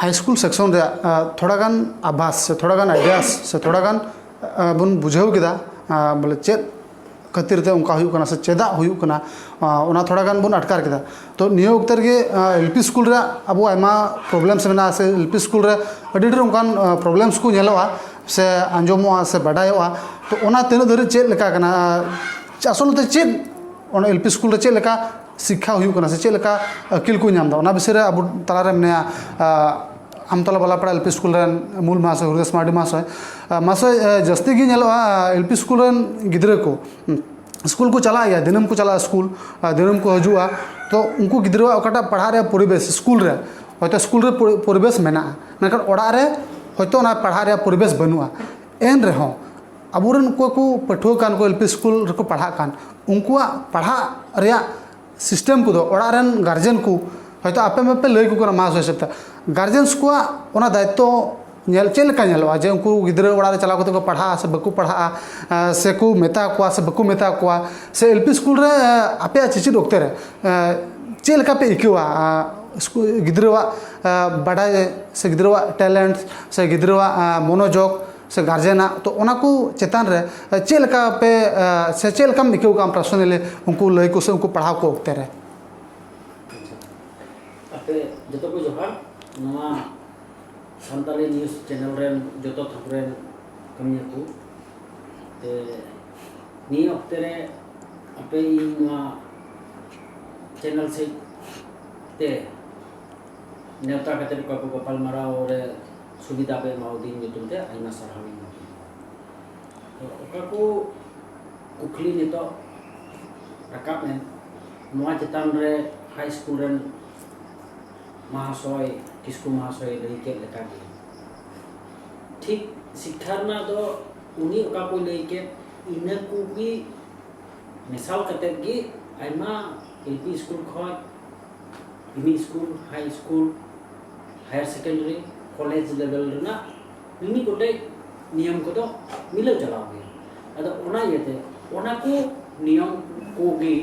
high school section रे थोड़ा गान आभास से थोड़ा गान आइडियास से थोड़ा गान बन बुझाव किदा बोले चेद खातिर ते उनका हुयुक कना से चेदा हुयुक कना ओना थोड़ा गान बन अटकार किदा तो नियो उक्तर के एलपी स्कूल रे अब आयमा प्रॉब्लम्स मेना से एलपी स्कूल रे अडी ढेर उनकान प्रॉब्लम्स को नेलोआ से आंजमोआ से बाडायोआ तो ओना तीन धरि चेद लेका कना असलते चेद ओना एलपी स्कूल रे चेद लेका शिक्षा हुयुक कना से चेद लेका अकिल को नाम दा ओना विषय रे अब तलारे मेना आमतला बालापाड़ा एलपी स्कूल मूल महाशय हुरगेश मार्डी महाशय जस्ती गी एलपी स्कूल गिद्रे को स्कूल को चला दिनम को चला स्कूल दिनम को हजुआ तो उनको गिद्रे अकाटा पढ़ा रे परिवेश स्कूल रे होयतो स्कूल रे परिवेश मेना मेनखान ओड़ा रे होयतो ना पढ़ा रे परिवेश बनुआ एन रहो अबुरन को पठुआ कान को एलपी स्कूल रे को पढ़ा कान उनको पढ़ा रे सिस्टम को ओड़ा रेन गार्जियन को होयतो आपे में लय को महाशय हिसाब गार्जियंस को दायित्व चेलका जे उनको गिद्रे ओड़ा रे चलाव को पढ़ा से बको पढ़ा से को मेता को से बको मेता को से एलपी स्कूल रे आपे चिचिद ओक्ते रे चेलका पे इकवा गिद्रेवा बड़ा से गिद्रेवा टैलेंट से गिद्रेवा मनोजोग से गार्जेना तो ओना को चेतान रे चेलका पे से चेलकाम इकव काम पर्सनली उनको लय को से उनको पढ़ाव को ओक्ते रे जतो को जोहार नवा संताली न्यूज़ चैनल रेन जतो थुकरेन कमिया को ते नी ओक्ते रे आपे नवा चैनल से ते नेता खातिर को गोपाल मारा और सुविधा पे माउदीन नितुम ते आइना सरहावी तो ओका को कुखली नितो रकाब ने नवा चेतान रे हाई स्कूल रेन महाशय किसको महाशय लैके लेका ठीक शिक्षा ना दो उनी ओका को लैके इना को भी मिसाल कते गी आइमा एलपी स्कूल खो ME school high school higher secondary college level रेना इनी कोटे नियम को तो मिले चलाओगे अदा ओना येते ओना को नियम को गी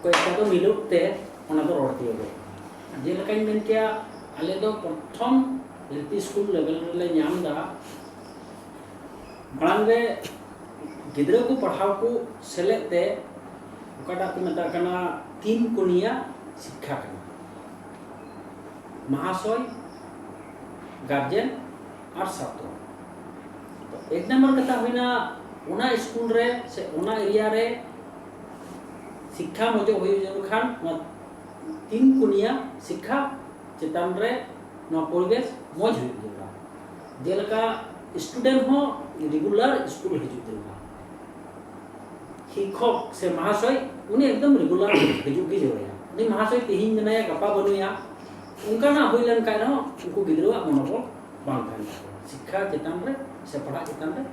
कोई तो मिलुते ओना तो रोडती हो जेलका मेन किया आले दो प्रथम एलपी स्कूल लेवल रे नाम दा मांग रे गिद्रे को पढ़ाव को सेलेते ओकाटा को मेता कना तीन कोनिया शिक्षा कना महाशय गार्जियन और छात्र तो एक नंबर कथा होइना ओना स्कूल रे से ओना एरिया रे शिक्षा मजे होय जन खान तीन कुनिया शिक्षा चेतान रे न परिवेश मज हुआ जेलका स्टूडेंट हो रेगुलर स्कूल हिजुक देगा शिक्षक से महाशय उन्हें एकदम रेगुलर हिजुक गी जोया नि महाशय तिहिन जनाया गपा बनुया उनका ना होइलन का न उनको गिद्रवा मनोबल बांग थान शिक्षा चेतान रे से पढ़ा चेतान रे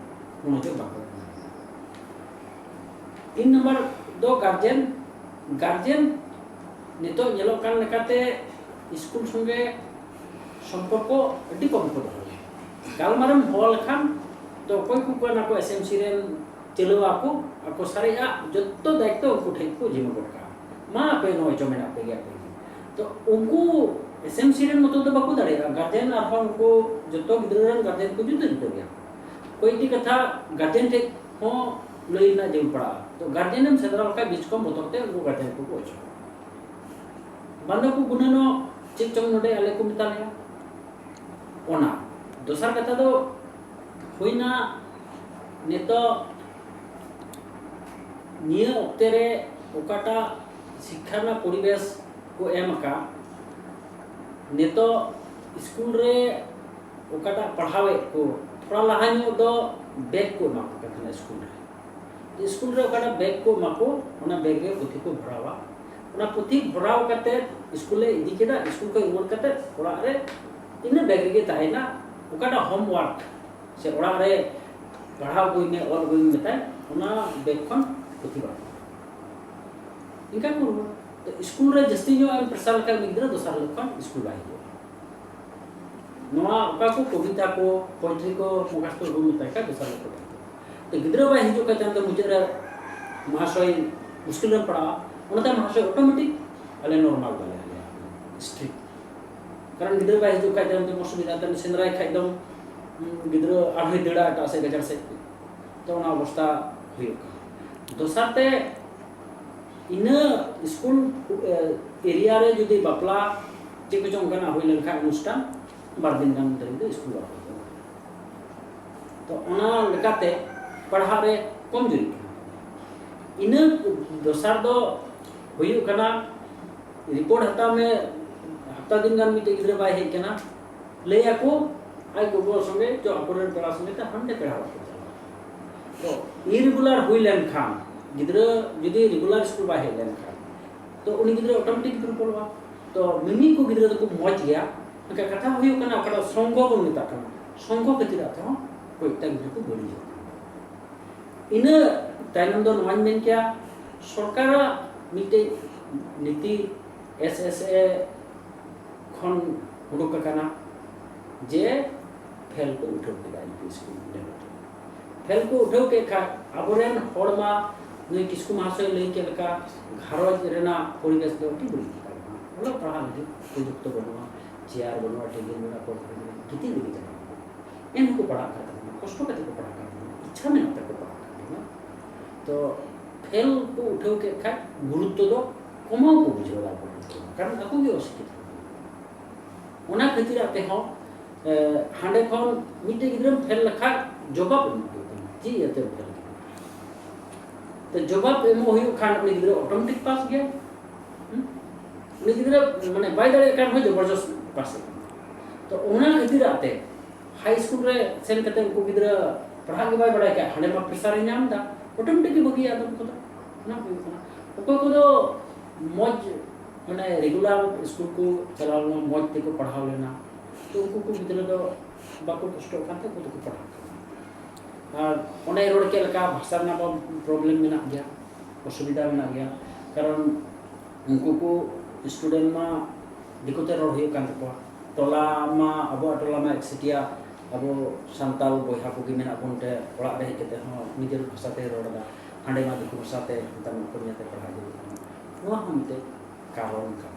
मनोजोग बांग तीन नंबर दो गार्जियन नितो नेलोकान लेकाते स्कूल संगे संपर्क अड्डी कम को दो गालमारम हॉल खान तो कोई को ना को एसएमसी रेन चलवा को सारेया जत्तो दायित्व उनको ठेक को जिम्मा पड़का मा पे नो जमेना पे गया तो उनको एसएमसी रेन मतो तो बाको दाड़ेगा गार्जियन और उनको जत्तो गिद्रन गार्जियन को जुदा जुदा गया कोई दी कथा गार्जियन ठेक हो लईना जेम पड़ा तो गार्जियन में सेदरा का बीच को मोतरते उनको गार्जियन को पोछो बंदा को गुनेनो चिक चंग नोडे आले को मितालेया ओना दोसर कथा दो होइना नेतो निये ओक्ते रे ओकाटा शिक्षा ना परिवेश को एमका नेतो स्कूल रे ओकाटा पढ़ावे को थोड़ा लहानी दो बैग को मा कथना स्कूल रे ओकाटा बैग को माको ओना बैग रे पुथी को भरावा ओना पुथी भराव कते स्कूल ले इदी केदा स्कूल को इवर कते ओड़ा रे इन बैग रे ताहेना ओकाटा होमवर्क से ओड़ा रे पढ़ाव को इने और गोई मेता ओना बैग खन पुथी बा इनका को तो स्कूल रे जस्ती जो हम प्रसार का गिद्रा दोसर लखन स्कूल बाई नवा ओका को कविता को पोएट्री को मुखास्त को मेता का दोसर लखन तो गिद्रा बाई हिजो का तो मुझे महाशय मुश्किल में पड़ा उनका महाशय ऑटोमेटिक अले नॉर्मल वाले स्ट्रिक्ट कारण गिद्रा बाय हिजुग खाय दम असुविधा तन सेंद्राय खाय दम गिद्रा आरहै दड़ा टा से गजर से तो ना अवस्था हुई दोसाते इन स्कूल एरिया रे जुदी बापला जे को जों गना हुई लेखा अनुष्ठान बार दिन गान दे स्कूल तो ओना लेकाते पढ़ा रे कम जरूरी इन दोसार दो हुई कना रिपोर्ट हता में हफ्ता दिन गान मिटे गिद्रा बाय हे कना ले आको आई को संगे जो अपोरेंट पड़ा संगे त हमने पढ़ा तो इरेगुलर हुई लेन खान गिद्रा जुदी रेगुलर स्कूल बाय हे लेन खान तो उनी गिद्रा ऑटोमेटिक पढ़वा तो मिमी को गिद्रा को मौज गया का कथा हुई कना ओकरा संगो को मिता कना संगो कतिर आथा कोई ता गिद्रा को बड़ी इन ताइनम दो नवान मेन क्या सरकार मिटे नीति एसएसए खन हुडुक कना जे फेल को उठो के यूपी स्कूल फेल को उठो के खा अबरेन हड़मा नई किसकु महाशय लई के लका घरज रेना परिवेश दो टी बड़ी ओला पढ़ा लगी उपयुक्त बनवा चेयर बनवा टेबल बनवा पर किती लगी जाना इन को पढ़ा करता कष्ट करके को पढ़ा करता इच्छा में तक को पढ़ा करता तो फेल को उठो के खा गुरुत्व दो कमा को बुझेला कारण ako भी अशिक्षित ओना खातिर आते हो हांडे खन मिटे गिद्रम फेल लखा जवाब जी एते फेल तो जवाब एम हुई खान अपने गिद्र ऑटोमेटिक पास गया उनी गिद्र माने बाय दाड़े कान हो जबरदस्त पास तो ओना खातिर आते हाई स्कूल रे सेन कते उनको गिद्र पढ़ा के बाय बड़ा के हांडे मा प्रेशर नाम दा ऑटोमेटिक बगी आदम को ना हुई खाना ओको को दो मौज माने रेगुलर स्कूल को चलावना मौज ते को पढ़ाव लेना तो उनको को गिद्र दो बाको कष्ट काते को तो पढ़ा और ओने रोड के लका भाषा ना प्रॉब्लम में ना गया असुविधा में ना गया कारण उनको को स्टूडेंट मा दिकोते रोड हुई कान को टोला मा अबो टोला मा एक्सिटिया अबो संताल बोया को मेना कोनते ओड़ा रे केते हो निजेर भाषा ते रोडदा हांडे मा दिको भाषा ते तम को नेते पढ़ा दे नोआ हमते कारण का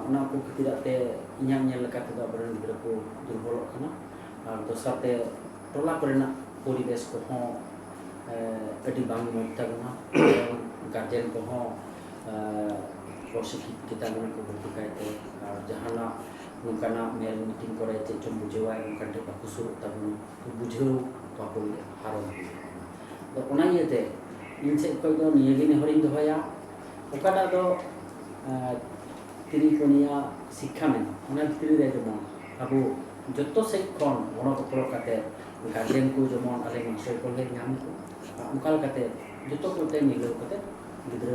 ओना को खतिराते इन्या नेल लका ते बरन गिद्रा को दुर्बल खाना और दोसाते टोला करना परिवेश को हो अति बांग मत तगना गार्जियन को हो प्रशिक्षित किता मन को भर्ती कायते और जहाना नुकाना मेल मीटिंग करे चे चम बुझेवा उनकाटे बाकुसुर तगन बुझेउ बाको हारो तो ओना येते इनसे कोई दो नियगे ने हरिन दोया ओकाटा दो तिरिकोनिया शिक्षा में ओना भितरी रे जमन अबो जत्तो से कोन गण पकड़ काते गार्जियन को जमन आले मास्टर को ले नाम को उनका काते जत्तो को ते मिलो काते गिद्र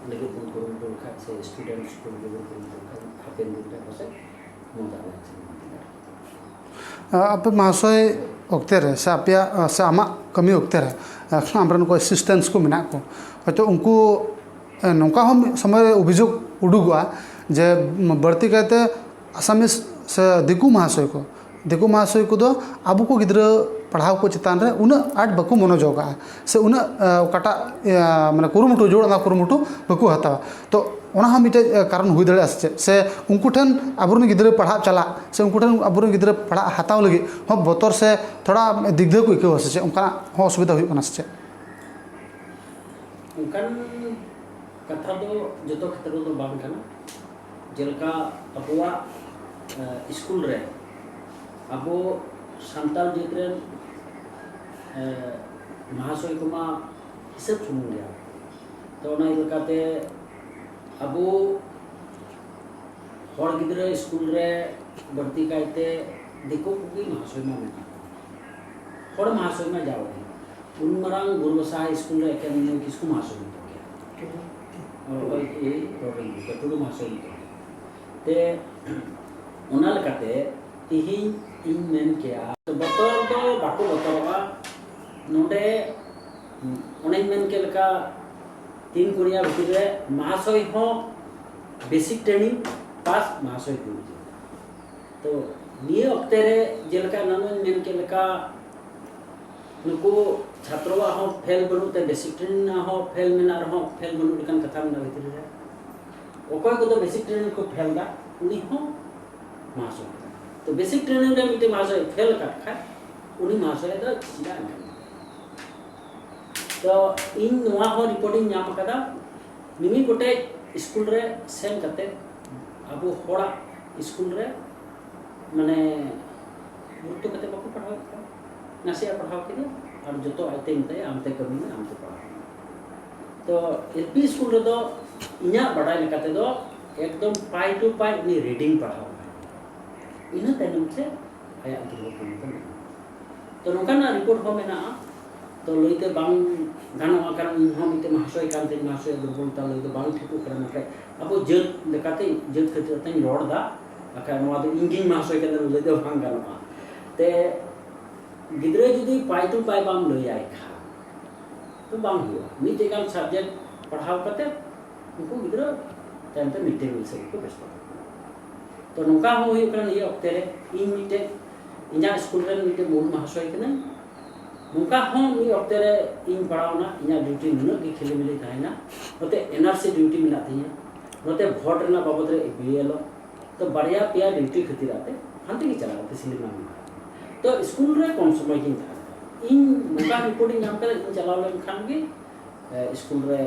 लगे उन को खा से स्टूडेंट्स को लगे को हापेन दिन से मोदा आप महाशय ओक्ते रे से आपया से आमा कमी ओक्ते रे आमरन को असिस्टेंट्स को मेना को हयतो उनको नौका हम समय अभियोग उडुगवा जे बढ़ती कहते आसामीस से दिकु महाशय को दो आबू को गिद्र पढ़ाव को चितान रे उन आठ बकु मनोजोगा से उन काटा माने कुरुमुटु जोड़ा कुरुमुटु बकु हता तो ओना हम मिटे कारण हुई दड़े से उनको ठन आबुरन गिद्र पढ़ा चला से उनको ठन आबुरन गिद्र पढ़ा हताव लगी हम बतर से थोड़ा दिग्ध को इको से उनका हो असुविधा हुई कना से उनकन कथा दो जतो क्षेत्र दो बांग कना जेलका अबुआ स्कूल रे अबो संताल जितरेन महाशय कुमा हिसाब सुमुं गया तो ना इलकाते अबो हर गिद्रे स्कूल रे बढ़ती कायते दिको कुगी महाशय मा मेना हर महाशय मा जाओ उन मरांग गुरुबसा स्कूल रे एकेडमी किसको महाशय तो गया और ए रोबिंग कटुडु महाशय ते ओना लकाते तिहिं इन मेन किया तो बतर दो बाको बतरवा नोडे ओने मेन के लका 3 कुरिया भितर रे महाशय हो बेसिक ट्रेनिंग पास महाशय को तो निये अक्ते रे जेलका नन मेन के लका नुको छात्रवा हो फेल बनुते बेसिक ट्रेनिंग ना हो फेल मेना रहो फेल बनु लकन कथा में भितर रे ओकय को तो बेसिक ट्रेनिंग को फेल दा उनी हो महाशय तो बेसिक ट्रेनिंग रे मिटे महाशय फेल कर खा उनी महाशय दा चिदा तो इन नोआ हो रिपोर्टिंग नाम कदा मिमी गोटे स्कूल रे सेम करते अब होड़ा स्कूल रे माने गुरुत्व कते बाको पढ़ाओ नासिया पढ़ाओ के और जतो आते मते आमते कमी में आमते पढ़ाओ तो एलपी स्कूल रे दो इना बड़ा लेकाते दो एकदम पाई टू पाई नि रीडिंग पढ़ाओ इन तनम से आया गिरो को तो नोकाना रिपोर्ट हो मेना तो लइते बांग गानो कारण इन हम इते महाशय कांते महाशय दुर्बलता लइते बांग ठिकु करना के अब जेत लेकाते जेत खतिर तई रोड दा आका नोआ दो इंगिंग महाशय के लइते बांग गानो ते गिद्रे जुदी पाई टू पाई बाम लई आय खा तो बांग हुआ नीचे गान सब्जेक्ट पढ़ाव कते उनको गिद्रे तंते मिटे मिल से को बेस्ट तो नोका हो हुई करन ये ओक्ते रे इन मिटे इना स्कूल रे मिटे मूल महाशय कने नोका हो मी ओक्ते रे इन पढ़ावना इना ड्यूटी नुना की खेले मिले थाइना ओते एनआरसी ड्यूटी मिला थिया नोते भोट रेना बाबत रे बीएलओ तो बढ़िया पिया ड्यूटी खतिर आते हंते की चलाते सिनेमा में तो स्कूल रे कम समय की था इन नोका रिपोर्टिंग नाम करे इन चलाव लेन खान के स्कूल रे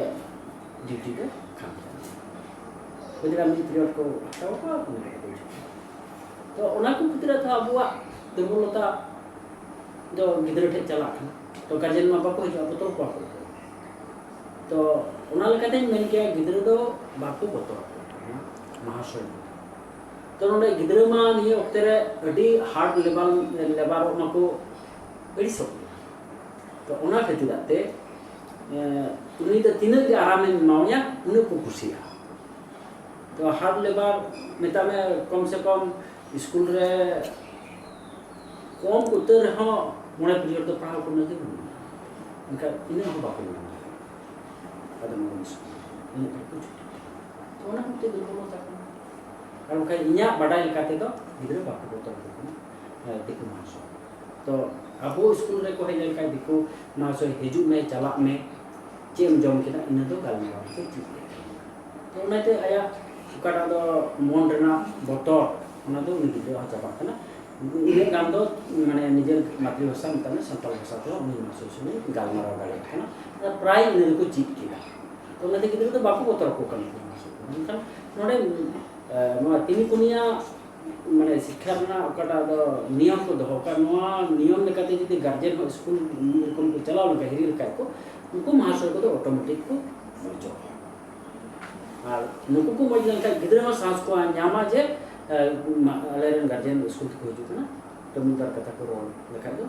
ड्यूटी के खान बदरा मी पीरियड को हटाओ का तो ओना को खतिर था अबुआ दुर्बलता जो गिद्रे ठे चला तो गार्जियन मा बाको हिजो बतो को तो ओना लेकाते मेन के गिद्रे दो बाको बतो महाशय तो नोडे गिद्रे मा निये ओक्ते रे अडी हार्ड लेवल माको एडी सो तो ओना खतिराते उनी तो तीन के आराम में मावया उन को खुशिया तो हार्ड लेवल मेता में कम से कम स्कूल रे कम उतर हो मोने पीरियड तो पढ़ाओ करना दे उनका इने हो बाको अदम स्कूल इन कुछ तो ना कुते दुर्बल था और उनका इन्या बड़ा लेकाते तो गिद्रे बाको तो देखो महाशय तो अबो स्कूल रे को हे लेका देखो महाशय हिजु में चला में चेम जम केना इन तो गाल में के तो उनाते आया उकाटा दो मन रेना बतो उना दो उनी गिद्रे हा चाबा कना इने गाम दो माने निजे मातृभाषा मतने संताल भाषा तो उनी महाशय से गालमारा गाले कना प्राय इने को चीप किया तो उनाते गिद्रे तो बाको बतो को कना महाशय नोडे नोआ तिनी पुनिया माने शिक्षा रना ओकाटा दो नियम को दो का नोआ नियम लेकाते जदि गार्जियन हो स्कूल को चलाव लगा हिरी लगा को उनको महाशय को तो ऑटोमेटिक को मजो और नुको को मज लंका गिद्रे मा सांस को न्यामा जे अलेरन गार्जियन स्कूल को हिजु ना तो मुदर कथा को रोल लेका दो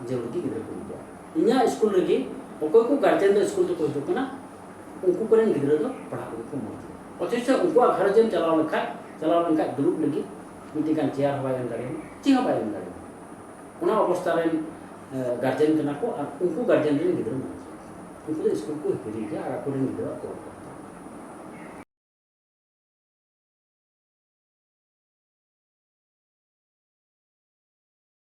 जरूर की गिद्रे को दिया इन्या स्कूल रे ओको को गार्जियन दो स्कूल को हिजु ना उनको करेन गिद्रे दो पढ़ा को मज अथेस उनको गार्जियन चलाव लंका दुरुब लगी मिटिकान चेयर हवाय अंदरे ची हवाय अंदरे उना अवस्था रे गार्जियन कना को उनको गार्जियन रे गिद्रे उनको स्कूल को हिरी के आरा को गिद्रे को